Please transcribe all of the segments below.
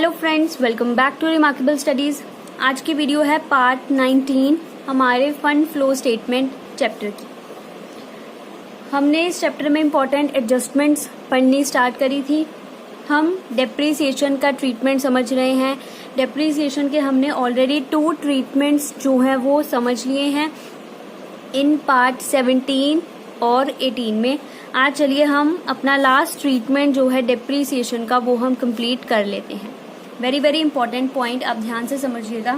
Hello friends, welcome back to remarkable studies. आज की video है पार्ट 19 हमारे फंड फ्लो स्टेटमेंट चैप्टर की। हमने इस चैप्टर में इम्पोर्टेंट एडजस्टमेंट्स पढ़नी स्टार्ट करी थी। हम डेप्रीसिएशन का ट्रीटमेंट समझ रहे हैं। डेप्रीसिएशन के हमने ऑलरेडी 2 ट्रीटमेंट्स जो हैं वो समझ लिए हैं इन पार्ट 17 और 18 में। आज चलिए हम अपना लास्ट ट्रीटमेंट जो है डेप्रीसिएशन का वो हम कंप्लीट कर लेते हैं। वेरी वेरी इंपॉर्टेंट पॉइंट, आप ध्यान से समझिएगा।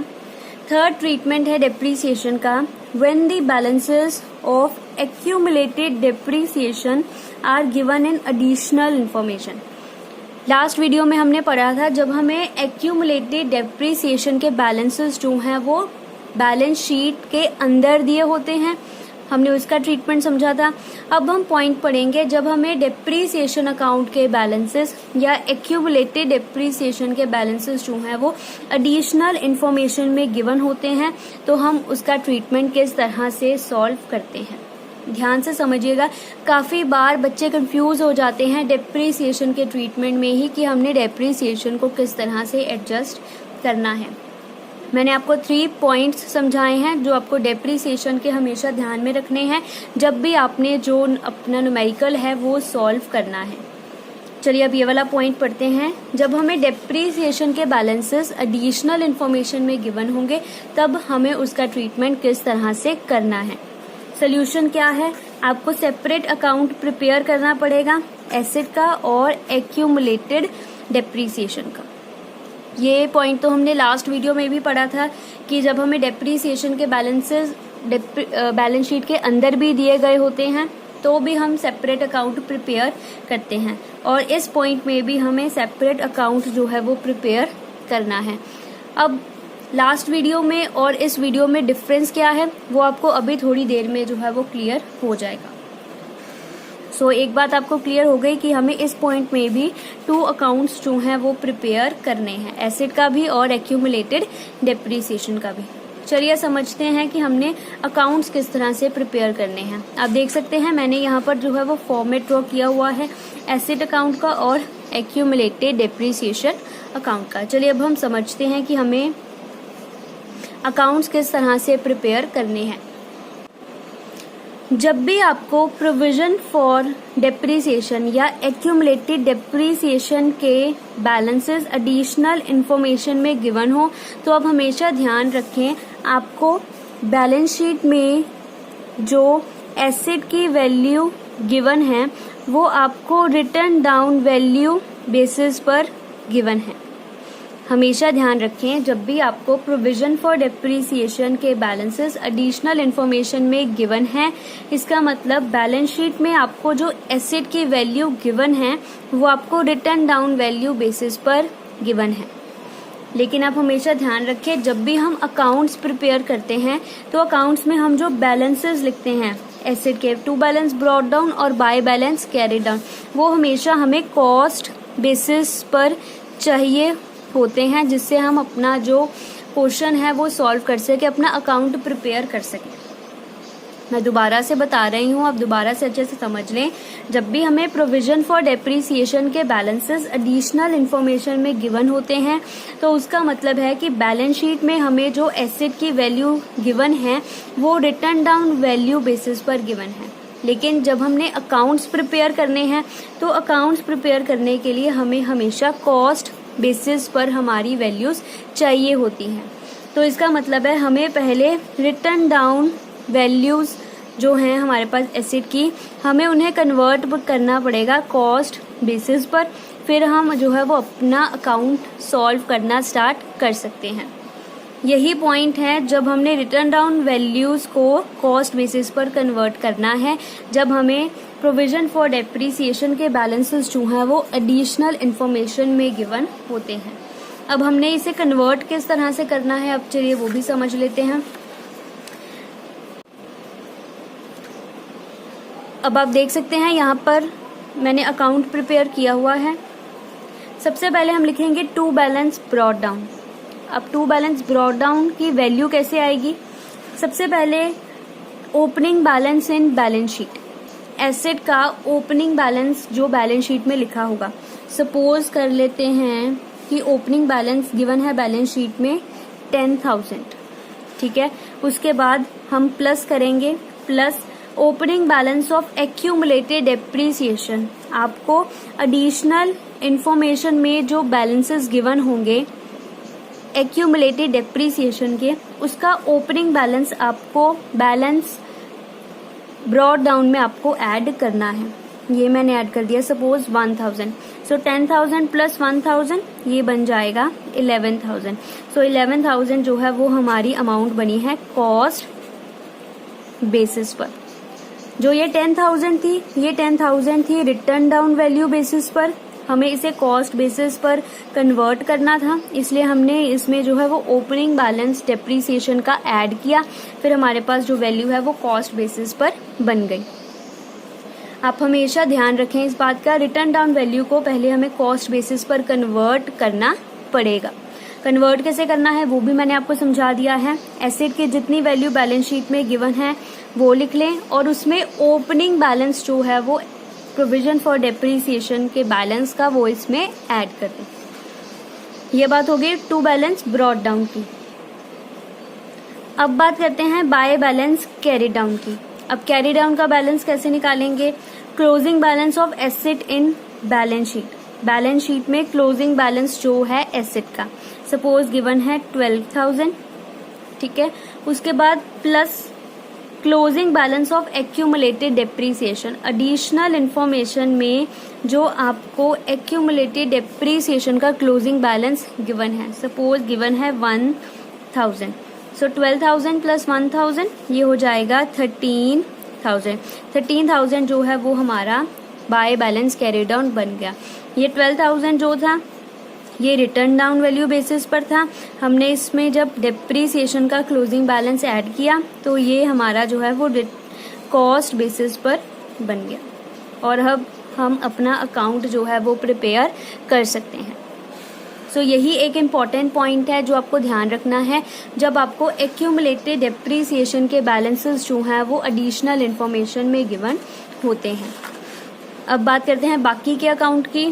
थर्ड ट्रीटमेंट है डेप्रीसिएशन का। When the balances of accumulated depreciation are given in additional information. Last video में हमने पढ़ा था जब हमें एक्यूमुलेटेड डेप्रीसिएशन के बैलेंसेस जो हैं वो बैलेंस शीट के अंदर दिए होते हैं, हमने उसका ट्रीटमेंट समझा था। अब हम पॉइंट पढ़ेंगे जब हमें डेप्रीसिएशन अकाउंट के बैलेंसेस या एक्यूमुलेटेड डेप्रीसिएशन के बैलेंसेस जो हैं वो एडिशनल इंफॉर्मेशन में गिवन होते हैं, तो हम उसका ट्रीटमेंट किस तरह से सॉल्व करते हैं। ध्यान से समझिएगा। काफी बार बच्चे कंफ्यूज हो जाते हैं डेप्रीसिएशन के ट्रीटमेंट में ही कि हमने डेप्रीसिएशन को किस तरह से एडजस्ट करना है। मैंने आपको 3 पॉइंट्स समझाए हैं जो आपको डेप्रीसिएशन के हमेशा ध्यान में रखने हैं जब भी आपने जो अपना न्यूमेरिकल है वो सॉल्व करना है। चलिए अब ये वाला पॉइंट पढ़ते हैं। जब हमें डेप्रीसिएशन के बैलेंसेस एडिशनल इंफॉर्मेशन में गिवन होंगे तब हमें उसका ट्रीटमेंट किस तरह से करना है। सोल्यूशन क्या है? आपको सेपरेट अकाउंट प्रिपेयर करना पड़ेगा एसेट का और एक्यूमुलेटेड डेप्रीसिएशन का। ये पॉइंट तो हमने लास्ट वीडियो में भी पढ़ा था कि जब हमें डेप्रीसिएशन के बैलेंसेस बैलेंस शीट के अंदर भी दिए गए होते हैं तो भी हम सेपरेट अकाउंट प्रिपेयर करते हैं, और इस पॉइंट में भी हमें सेपरेट अकाउंट जो है वो प्रिपेयर करना है। अब लास्ट वीडियो में और इस वीडियो में डिफरेंस क्या है वो आपको अभी थोड़ी देर में जो है वो क्लियर हो जाएगा। सो एक बात आपको क्लियर हो गई कि हमें इस पॉइंट में भी 2 अकाउंट्स जो हैं वो प्रिपेयर करने हैं, एसेट का भी और एक्यूमुलेटेड डेप्रीसिएशन का भी। चलिए समझते हैं कि हमने अकाउंट्स किस तरह से प्रिपेयर करने हैं। आप देख सकते हैं मैंने यहाँ पर जो है वो फॉर्मेट ड्रॉ किया हुआ है एसेट अकाउंट का और एक्यूमुलेटेड डेप्रीसिएशन अकाउंट का। चलिए अब हम समझते हैं कि हमें अकाउंट्स किस तरह से प्रिपेयर करने हैं। जब भी आपको प्रोविजन फॉर डेप्रीसिएशन या एक्यूमुलेटेड डेप्रीसिएशन के बैलेंसेस एडिशनल इंफॉर्मेशन में गिवन हो तो आप हमेशा ध्यान रखें आपको बैलेंस शीट में जो एसेट की वैल्यू गिवन है वो आपको रिटन डाउन वैल्यू बेसिस पर गिवन है। हमेशा ध्यान रखें जब भी आपको प्रोविजन फॉर डेप्रीसिएशन के बैलेंसेस एडिशनल इंफॉर्मेशन में गिवन है, इसका मतलब बैलेंस शीट में आपको जो एसेट की वैल्यू गिवन है वो आपको रिटन डाउन वैल्यू बेसिस पर गिवन है। लेकिन आप हमेशा ध्यान रखें जब भी हम अकाउंट्स प्रिपेयर करते हैं तो अकाउंट्स में हम जो बैलेंसेस लिखते हैं एसेट के टू बैलेंस ब्रॉट डाउन और बाय बैलेंस कैरी डाउन, वो हमेशा हमें कॉस्ट बेसिस पर चाहिए होते हैं, जिससे हम अपना जो क्वेश्चन है वो सॉल्व कर सके, अपना अकाउंट प्रिपेयर कर सके। मैं दोबारा से बता रही हूँ, आप दोबारा से अच्छे से समझ लें। जब भी हमें प्रोविजन फॉर डेप्रीसिएशन के बैलेंसेस एडिशनल इंफॉर्मेशन में गिवन होते हैं तो उसका मतलब है कि बैलेंस शीट में हमें जो एसेट की वैल्यू गिवन है वो रिटन डाउन वैल्यू बेसिस पर गिवन है। लेकिन जब हमने अकाउंट्स प्रिपेयर करने हैं तो अकाउंट्स प्रिपेयर करने के लिए हमें हमेशा कॉस्ट बेसिस पर हमारी वैल्यूज चाहिए होती हैं। तो इसका मतलब है हमें पहले रिटन डाउन वैल्यूज जो हैं हमारे पास एसेट की, हमें उन्हें कन्वर्ट करना पड़ेगा कॉस्ट बेसिस पर, फिर हम जो है वो अपना अकाउंट सॉल्व करना स्टार्ट कर सकते हैं। यही पॉइंट है जब हमने रिटन डाउन वैल्यूज को कॉस्ट बेसिस पर कन्वर्ट करना है, जब हमें प्रोविजन फॉर डेप्रीसिएशन के बैलेंसेस जो हैं वो एडिशनल इंफॉर्मेशन में गिवन होते हैं। अब हमने इसे कन्वर्ट किस तरह से करना है, अब चलिए वो भी समझ लेते हैं। अब आप देख सकते हैं यहाँ पर मैंने अकाउंट प्रिपेयर किया हुआ है। सबसे पहले हम लिखेंगे टू बैलेंस ब्रॉट डाउन। अब टू बैलेंस ब्रॉट डाउन की वैल्यू कैसे आएगी? सबसे पहले ओपनिंग बैलेंस इन बैलेंस शीट, एसेट का ओपनिंग बैलेंस जो बैलेंस शीट में लिखा होगा। सपोज कर लेते हैं कि ओपनिंग बैलेंस गिवन है बैलेंस शीट में 10,000, ठीक है। उसके बाद हम प्लस करेंगे, plus opening balance of accumulated depreciation. आपको एडिशनल इंफॉर्मेशन में जो बैलेंसेस गिवन होंगे एक्यूमुलेटेड डेप्रीसिएशन के, उसका ओपनिंग बैलेंस आपको बैलेंस ब्रॉड डाउन में आपको ऐड करना है। ये मैंने ऐड कर दिया, सपोज 1000, सो 10,000 प्लस 1000 ये बन जाएगा 11,000। सो 11,000 जो है वो हमारी अमाउंट बनी है कॉस्ट बेसिस पर। जो ये 10,000 थी, ये 10,000 थी रिटर्न डाउन वैल्यू बेसिस पर, हमें इसे कॉस्ट बेसिस पर कन्वर्ट करना था, इसलिए हमने इसमें जो है वो ओपनिंग बैलेंस डेप्रीसिएशन का ऐड किया, फिर हमारे पास जो वैल्यू है वो कॉस्ट बेसिस पर बन गई। आप हमेशा ध्यान रखें इस बात का, रिटर्न डाउन वैल्यू को पहले हमें कॉस्ट बेसिस पर कन्वर्ट करना पड़ेगा। कन्वर्ट कैसे करना है वो भी मैंने आपको समझा दिया है। एसेट की जितनी वैल्यू बैलेंस शीट में गिवन है वो लिख लें और उसमें ओपनिंग बैलेंस जो है वो प्रोविजन फॉर डेप्रीसिएशन के बैलेंस का वो इसमें ऐड कर दें। ये बात हो गई टू बैलेंस ब्रॉड डाउन की। अब बात करते हैं बाय बैलेंस कैरी डाउन की। अब कैरी डाउन का बैलेंस कैसे निकालेंगे? Closing balance of asset in balance sheet. Balance sheet में क्लोजिंग बैलेंस जो है एसेट का, सपोज गिवन है 12,000, ठीक है। उसके बाद plus closing balance of accumulated depreciation. Additional information में जो आपको एक्यूमुलेटेड डेप्रीसिएशन का क्लोजिंग बैलेंस गिवन है, सपोज गिवन है 1,000, सो 12,000 प्लस 1,000 ये हो जाएगा 13,000। 13,000 जो है वो हमारा बाय बैलेंस कैरी डाउन बन गया। ये 12,000 जो था ये रिटर्न डाउन वैल्यू बेसिस पर था, हमने इसमें जब डेप्रीसिएशन का क्लोजिंग बैलेंस ऐड किया तो ये हमारा जो है वो कॉस्ट बेसिस पर बन गया और अब हम अपना अकाउंट जो है वो प्रिपेयर कर सकते हैं। सो यही एक इम्पॉर्टेंट पॉइंट है जो आपको ध्यान रखना है जब आपको एक्यूमुलेटेड डेप्रीसिएशन के बैलेंसेस जो हैं वो एडिशनल इंफॉर्मेशन में गिवन होते हैं। अब बात करते हैं बाकी के अकाउंट की।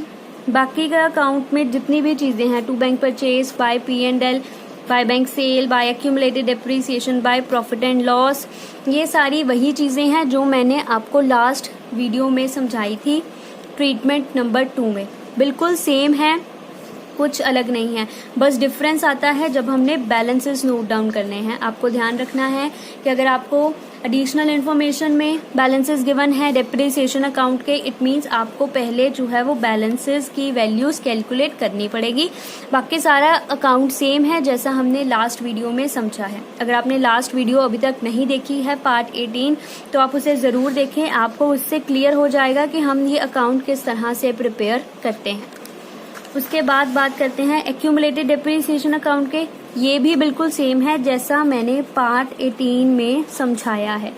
बाकी का अकाउंट में जितनी भी चीजें हैं, to bank purchase, by P&L, by bank sale, by accumulated depreciation, by profit and loss, ये सारी वही चीजें हैं जो मैंने आपको लास्ट वीडियो में समझाई थी ट्रीटमेंट नंबर 2 में। बिल्कुल सेम है, कुछ अलग नहीं है, बस डिफरेंस आता है जब हमने बैलेंसेस नोट डाउन करने हैं। आपको ध्यान रखना है कि अगर आपको एडिशनल इन्फॉर्मेशन में बैलेंसेस गिवन है डेप्रीसिएशन अकाउंट के, इट मीन्स आपको पहले जो है वो बैलेंसेस की वैल्यूज कैलकुलेट करनी पड़ेगी। बाकी सारा अकाउंट सेम है जैसा हमने लास्ट वीडियो में समझा है। अगर आपने लास्ट वीडियो अभी तक नहीं देखी है पार्ट 18 तो आप उसे ज़रूर देखें, आपको उससे क्लियर हो जाएगा कि हम ये अकाउंट किस तरह से प्रिपेयर करते हैं। उसके बाद बात करते हैं एक्यूमुलेटेड डेप्रीसिएशन अकाउंट के। ये भी बिल्कुल सेम है जैसा मैंने पार्ट 18 में समझाया है।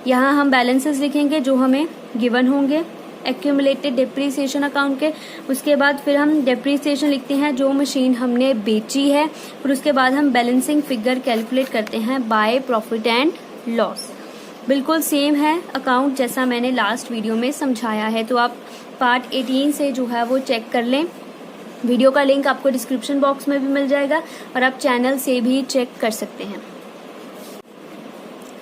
यहाँ हम बैलेंसेस लिखेंगे जो हमें गिवन होंगे एक्यूमुलेटेड डेप्रीसिएशन अकाउंट के। उसके बाद फिर हम डेप्रीसिएशन लिखते हैं जो मशीन हमने बेची है, फिर उसके बाद हम बैलेंसिंग फिगर कैलकुलेट करते हैं बाय प्रॉफिट एंड लॉस। बिल्कुल सेम है अकाउंट जैसा मैंने लास्ट वीडियो में समझाया है, तो आप पार्ट 18 से जो है वो चेक कर लें। वीडियो का लिंक आपको डिस्क्रिप्शन बॉक्स में भी मिल जाएगा और आप चैनल से भी चेक कर सकते हैं।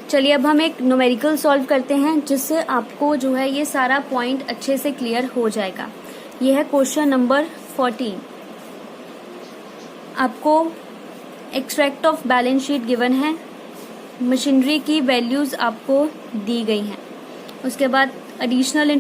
चलिए अब हम एक न्यूमेरिकल सॉल्व करते हैं जिससे आपको जो है ये सारा पॉइंट अच्छे से क्लियर हो जाएगा। ये है क्वेश्चन नंबर 14। आपको extract of balance sheet given है, मशीनरी की वैल्यूज आपको दी गई हैं। उसके बाद एडिशनल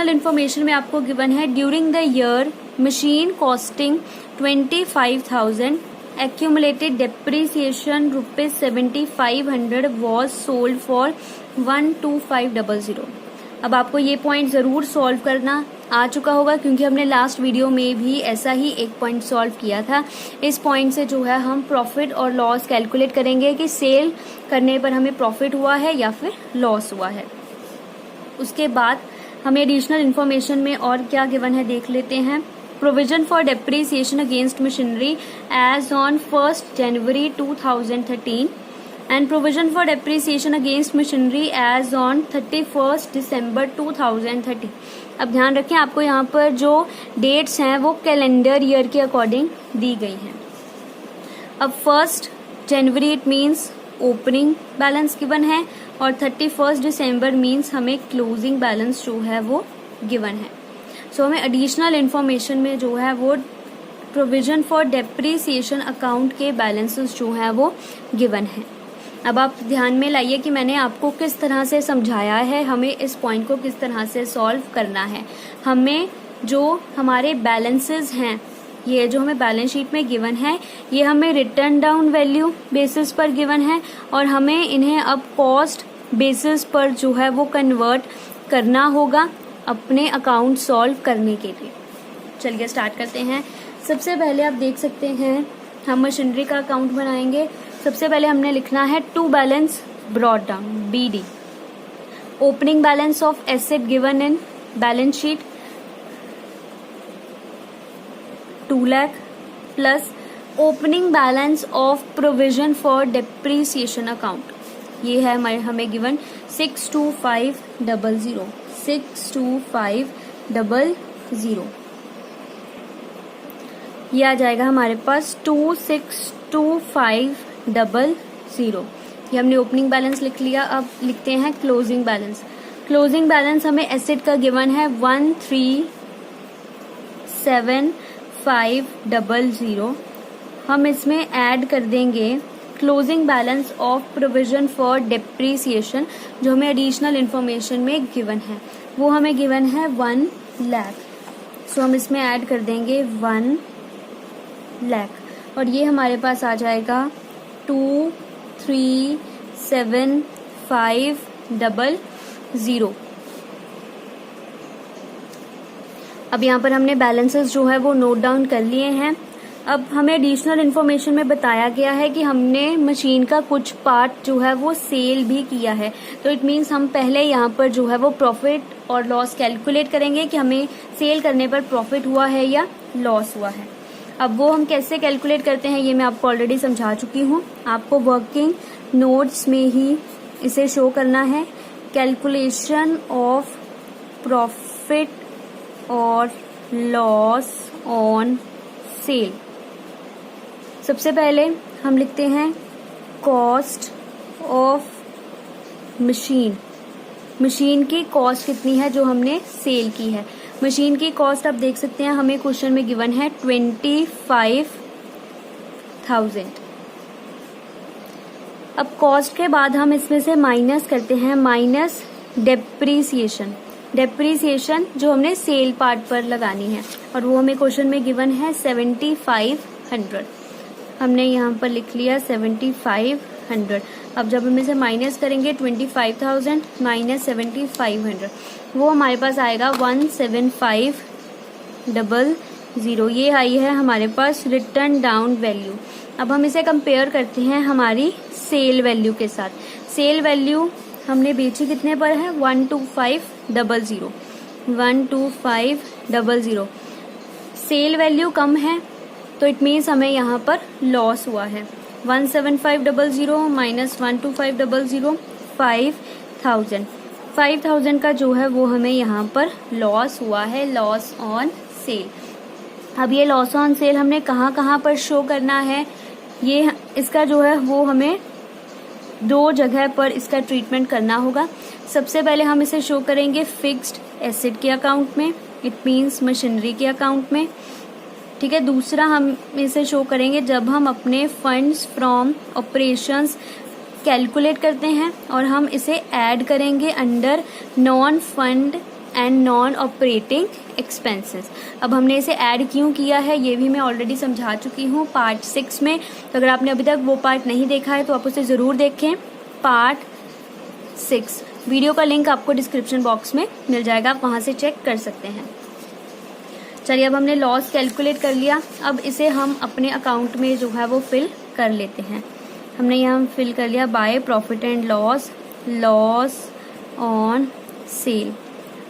इन्फॉर्मेशन में आपको गिवन है during the year machine costing 25,000, accumulated depreciation ₹7,500 was sold for 12500। अब आपको ये पॉइंट जरूर सॉल्व करना आ चुका होगा क्योंकि हमने लास्ट वीडियो में भी ऐसा ही एक पॉइंट सॉल्व किया था। इस पॉइंट से जो है हम प्रॉफिट और लॉस कैलकुलेट करेंगे कि सेल करने पर हमें प्रॉफिट हुआ है या फिर लॉस हुआ है। उसके बाद हमें एडिशनल इन्फॉर्मेशन में और क्या गिवन है देख लेते हैं। Provision for depreciation against machinery as on 1 January 2013 and provision for depreciation against machinery as on 31st December 2030। अब ध्यान रखें, आपको यहाँ पर जो डेट्स हैं वो कैलेंडर ईयर के अकॉर्डिंग दी गई हैं। अब 1 जनवरी it means opening balance given है और 31 दिसंबर मीन्स हमें क्लोजिंग बैलेंस जो है वो गिवन है। सो हमें एडिशनल इंफॉर्मेशन में जो है वो प्रोविजन फॉर डेप्रिसिएशन अकाउंट के बैलेंसेस जो है वो गिवन है। अब आप ध्यान में लाइए कि मैंने आपको किस तरह से समझाया है, हमें इस पॉइंट को किस तरह से सॉल्व करना है। हमें जो हमारे बैलेंसेस हैं, ये जो हमें बैलेंस शीट में गिवन है, ये हमें रिटर्न डाउन वैल्यू बेसिस पर गिवन है और हमें इन्हें अब कॉस्ट बेसिस पर जो है वो कन्वर्ट करना होगा अपने अकाउंट सॉल्व करने के लिए। चलिए स्टार्ट करते हैं। सबसे पहले आप देख सकते हैं हम मशीनरी का अकाउंट बनाएंगे। सबसे पहले हमने लिखना है to balance brought down, BD। Opening balance of asset given in balance sheet 2 lakh plus opening balance of provision for depreciation account, ये है हमें गिवन 62500 62500। ये आ जाएगा हमारे पास 262,500। ये हमने ओपनिंग बैलेंस लिख लिया। अब लिखते हैं क्लोजिंग बैलेंस। क्लोजिंग बैलेंस हमें एसेट का गिवन है 137,500। हम इसमें ऐड कर देंगे closing balance of provision for depreciation, जो हमें एडिशनल इंफॉर्मेशन में गिवन है, वो हमें गिवन है 1 लाख। सो हम इसमें ऐड कर देंगे 1 लाख और ये हमारे पास आ जाएगा 237,500। अब यहाँ पर हमने बैलेंसेस जो है वो नोट डाउन कर लिए हैं। अब हमें एडिशनल इन्फॉर्मेशन में बताया गया है कि हमने मशीन का कुछ पार्ट जो है वो सेल भी किया है, तो इट मीन्स हम पहले यहाँ पर जो है वो प्रॉफिट और लॉस कैलकुलेट करेंगे कि हमें सेल करने पर प्रॉफिट हुआ है या लॉस हुआ है। अब वो हम कैसे कैलकुलेट करते हैं ये मैं आपको ऑलरेडी समझा चुकी हूँ। आपको वर्किंग नोट्स में ही इसे शो करना है। कैलकुलेशन ऑफ प्रॉफिट और लॉस ऑन सेल। सबसे पहले हम लिखते हैं कॉस्ट ऑफ मशीन। मशीन की कॉस्ट कितनी है जो हमने सेल की है। मशीन की कॉस्ट आप देख सकते हैं हमें क्वेश्चन में गिवन है 25,000। अब कॉस्ट के बाद हम इसमें से माइनस करते हैं, माइनस डेप्रीसिएशन। डेप्रीसिएशन जो हमने सेल पार्ट पर लगानी है और वो हमें क्वेश्चन में गिवन है 7,500। हमने यहाँ पर लिख लिया 7,500। अब जब हम इसे माइनस करेंगे 25,000 माइनस 7,500, वो हमारे पास आएगा 175,000। ये आई है हमारे पास रिटर्न डाउन वैल्यू। अब हम इसे कंपेयर करते हैं हमारी सेल वैल्यू के साथ। सेल वैल्यू हमने बेची कितने पर है 125,000। 125,000 सेल वैल्यू कम है तो इट मीन्स हमें यहाँ पर लॉस हुआ है। 175,000 माइनस 125,000 5,000। 5,000 का जो है वो हमें यहाँ पर लॉस हुआ है, लॉस ऑन सेल। अब ये लॉस ऑन सेल हमने कहाँ कहाँ पर शो करना है, ये इसका जो है वो हमें 2 जगह पर इसका ट्रीटमेंट करना होगा। सबसे पहले हम इसे शो करेंगे फिक्स्ड एसेट के अकाउंट में, इट मीन्स मशीनरी के अकाउंट में, ठीक है। दूसरा हम इसे शो करेंगे जब हम अपने फंड्स फ्रॉम ऑपरेशंस कैलकुलेट करते हैं और हम इसे ऐड करेंगे under non fund and non operating expenses. अब हमने इसे ऐड क्यों किया है ये भी मैं ऑलरेडी समझा चुकी हूँ पार्ट 6 में, तो अगर आपने अभी तक वो पार्ट नहीं देखा है तो आप उसे ज़रूर देखें। पार्ट 6 वीडियो का लिंक आपको डिस्क्रिप्शन बॉक्स में मिल जाएगा, आप वहाँ से चेक कर सकते हैं। चलिए अब हमने लॉस कैलकुलेट कर लिया, अब इसे हम अपने अकाउंट में जो है वो फिल कर लेते हैं। हमने यहाँ फिल कर लिया bye profit and loss, loss on sale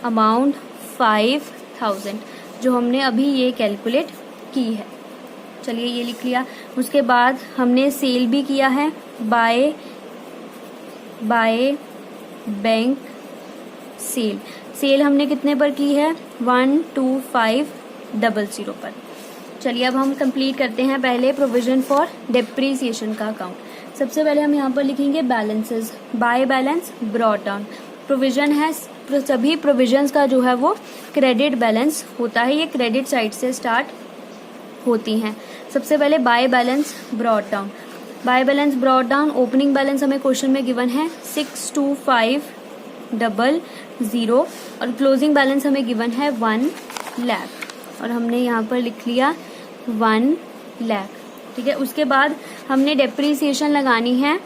amount 5,000 जो हमने अभी ये कैलकुलेट की है। चलिए ये लिख लिया। उसके बाद हमने सेल भी किया है बाय बैंक सेल। सेल हमने कितने पर की है, 12500 पर। चलिए अब हम कंप्लीट करते हैं पहले प्रोविजन फॉर डेप्रीसिएशन का अकाउंट। सबसे पहले हम यहाँ पर लिखेंगे balances, by balance brought down. Provision है, सभी प्रोविजंस का जो है वो क्रेडिट बैलेंस होता है, ये क्रेडिट साइड से स्टार्ट होती हैं। सबसे पहले by balance brought down. By balance brought down, opening balance हमें क्वेश्चन में गिवन है 62500 और क्लोजिंग बैलेंस हमें गिवन है 1 लाख और हमने यहाँ पर लिख लिया 1 लाख। ठीक है, उसके बाद हमने डेप्रीसिएशन लगानी है,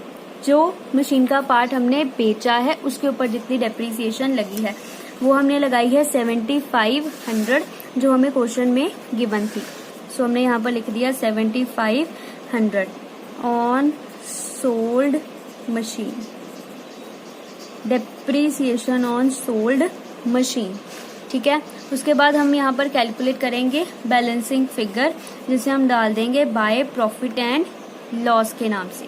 जो मशीन का पार्ट हमने बेचा है उसके ऊपर जितनी डेप्रीसिएशन लगी है वो हमने लगाई है 7500, जो हमें क्वेश्चन में गिवन थी। सो हमने यहाँ पर लिख दिया 7500 on sold machine, depreciation on sold machine. ठीक है, उसके बाद हम यहाँ पर कैलकुलेट करेंगे बैलेंसिंग फिगर, जिसे हम डाल देंगे बाय प्रॉफिट एंड लॉस के नाम से।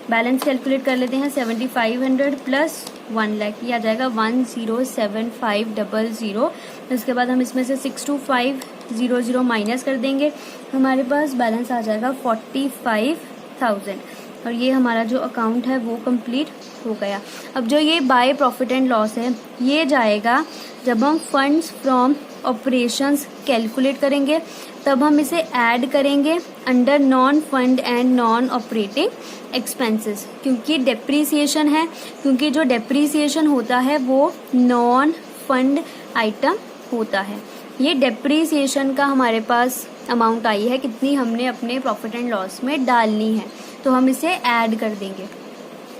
बैलेंस कैलकुलेट कर लेते हैं, 7500 प्लस 1 लाख, ये आ जाएगा 107500। उसके बाद हम इसमें से 62500 माइनस कर देंगे, हमारे पास बैलेंस आ जाएगा 45,000 और ये हमारा जो अकाउंट है वो कंप्लीट हो गया। अब जो ये बाय प्रॉफिट एंड लॉस है ये जाएगा जब हम फंड्स फ्रॉम ऑपरेशंस कैलकुलेट करेंगे, तब हम इसे ऐड करेंगे under non fund and non operating expenses, क्योंकि डेप्रीसिएशन है, क्योंकि जो डेप्रीसिएशन होता है वो नॉन फंड आइटम होता है। ये डेप्रीसिएशन का हमारे पास अमाउंट आई है, कितनी हमने अपने प्रॉफिट एंड लॉस में डालनी है, तो हम इसे ऐड कर देंगे।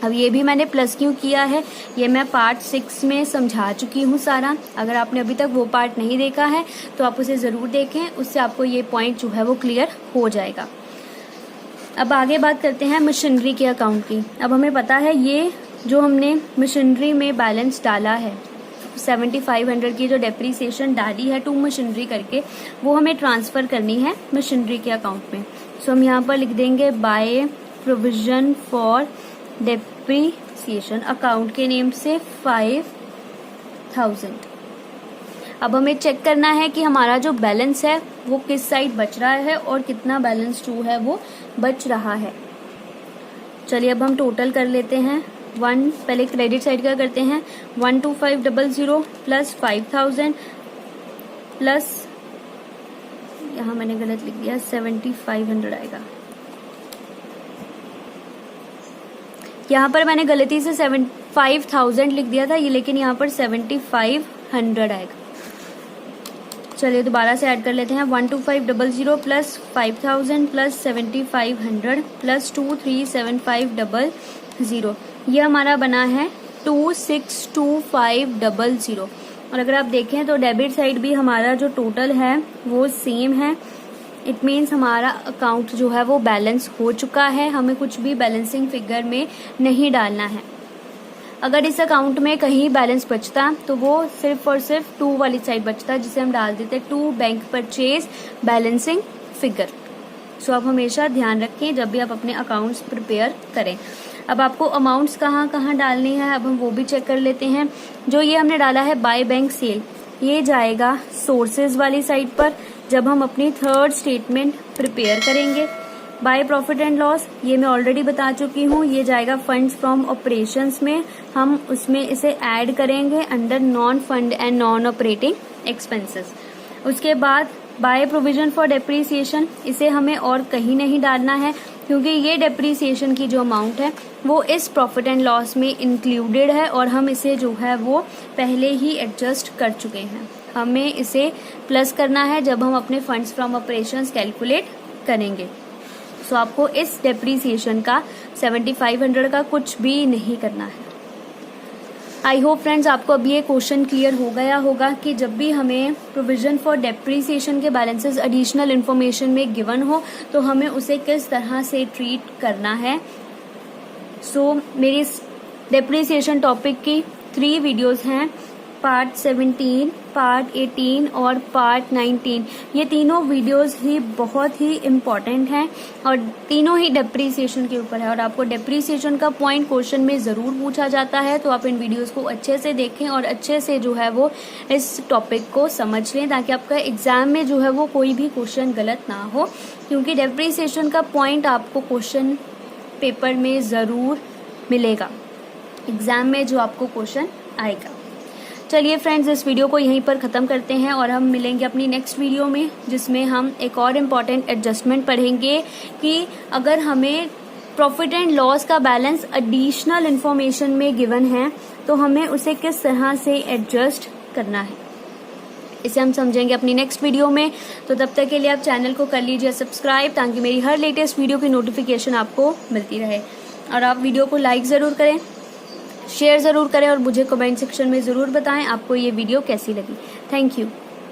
अब ये भी मैंने प्लस क्यों किया है, ये मैं पार्ट 6 में समझा चुकी हूँ सारा। अगर आपने अभी तक वो पार्ट नहीं देखा है तो आप उसे ज़रूर देखें, उससे आपको ये पॉइंट जो है वो क्लियर हो जाएगा। अब आगे बात करते हैं मशीनरी के अकाउंट की। अब हमें पता है ये जो हमने मशीनरी में बैलेंस डाला है, 7500 की जो डेप्रीसिएशन डाली है टू मशीनरी करके, वो हमें ट्रांसफ़र करनी है मशीनरी के अकाउंट में। सो हम यहाँ पर लिख देंगे by provision for depreciation, account के नेम से 5000। अब हमें चेक करना है कि हमारा जो बैलेंस है वो किस साइड बच रहा है और कितना बैलेंस टू है वो बच रहा है। चलिए अब हम टोटल कर लेते हैं। पहले क्रेडिट साइड का करते हैं, 12500 प्लस 5000 प्लस, यहाँ मैंने गलत लिख दिया, 7500 आएगा। यहाँ पर मैंने गलती से 5000 लिख दिया था ये, लेकिन यहाँ पर 7500 आएगा। चलिए दोबारा से ऐड कर लेते हैं, 12500 प्लस 5000 प्लस 7500 प्लस 237500, ये हमारा बना है 262500। और अगर आप देखें तो डेबिट साइड भी हमारा जो टोटल है वो सेम है। इट मीन्स हमारा अकाउंट जो है वो बैलेंस हो चुका है, हमें कुछ भी बैलेंसिंग फिगर में नहीं डालना है। अगर इस अकाउंट में कहीं बैलेंस बचता तो वो सिर्फ और सिर्फ 2 वाली साइड बचता, जिसे हम डाल देते 2 बैंक परचेज बैलेंसिंग फिगर। सो आप हमेशा ध्यान रखें जब भी आप अपने अकाउंट्स प्रिपेयर करें। अब आपको अमाउंट्स कहाँ कहाँ डालनी है, अब हम वो भी चेक कर लेते हैं। जो ये हमने डाला है बाय बैंक सेल, ये जाएगा सोर्सेज वाली साइड पर जब हम अपनी थर्ड स्टेटमेंट प्रिपेयर करेंगे। बाय प्रॉफिट एंड लॉस, ये मैं ऑलरेडी बता चुकी हूँ, ये जाएगा फंड्स फ्रॉम ऑपरेशंस में, हम उसमें इसे ऐड करेंगे under non fund and non operating expenses. उसके बाद बाय प्रोविजन फॉर डेप्रीसिएशन, इसे हमें और कहीं नहीं डालना है, क्योंकि ये डेप्रीसिएशन की जो अमाउंट है वो इस प्रॉफिट एंड लॉस में इंक्लूडेड है और हम इसे जो है वो पहले ही एडजस्ट कर चुके हैं। हमें इसे प्लस करना है जब हम अपने फंड्स फ्रॉम ऑपरेशंस कैलकुलेट करेंगे। सो आपको इस डेप्रीसिएशन का 7500 का कुछ भी नहीं करना है। आई होप फ्रेंड्स आपको अभी ये क्वेश्चन क्लियर हो गया होगा कि जब भी हमें प्रोविजन फॉर डेप्रीसिएशन के बैलेंसेस एडिशनल इन्फॉर्मेशन में गिवन हो तो हमें उसे किस तरह से ट्रीट करना है। सो मेरी इस डेप्रीसिएशन टॉपिक की 3 वीडियोस हैं, पार्ट 17, पार्ट 18 और पार्ट 19। ये तीनों वीडियोस ही बहुत ही इम्पॉर्टेंट हैं और तीनों ही डेप्रीसिएशन के ऊपर है और आपको डेप्रीसिएशन का पॉइंट क्वेश्चन में ज़रूर पूछा जाता है। तो आप इन वीडियोस को अच्छे से देखें और अच्छे से जो है वो इस टॉपिक को समझ लें ताकि आपका एग्जाम में जो है वो कोई भी क्वेश्चन गलत ना हो, क्योंकि डेप्रीसिएशन का पॉइंट आपको क्वेश्चन पेपर में ज़रूर मिलेगा, एग्जाम में जो आपको क्वेश्चन आएगा। चलिए फ्रेंड्स, इस वीडियो को यहीं पर ख़त्म करते हैं और हम मिलेंगे अपनी नेक्स्ट वीडियो में, जिसमें हम एक और इम्पॉर्टेंट एडजस्टमेंट पढ़ेंगे कि अगर हमें प्रॉफिट एंड लॉस का बैलेंस एडिशनल इन्फॉर्मेशन में गिवन है तो हमें उसे किस तरह से एडजस्ट करना है, इसे हम समझेंगे अपनी नेक्स्ट वीडियो में। तो तब तक के लिए आप चैनल को कर लीजिए सब्सक्राइब ताकि मेरी हर लेटेस्ट वीडियो की नोटिफिकेशन आपको मिलती रहे। और आप वीडियो को लाइक ज़रूर करें, शेयर ज़रूर करें और मुझे कमेंट सेक्शन में ज़रूर बताएं आपको ये वीडियो कैसी लगी। Thank you.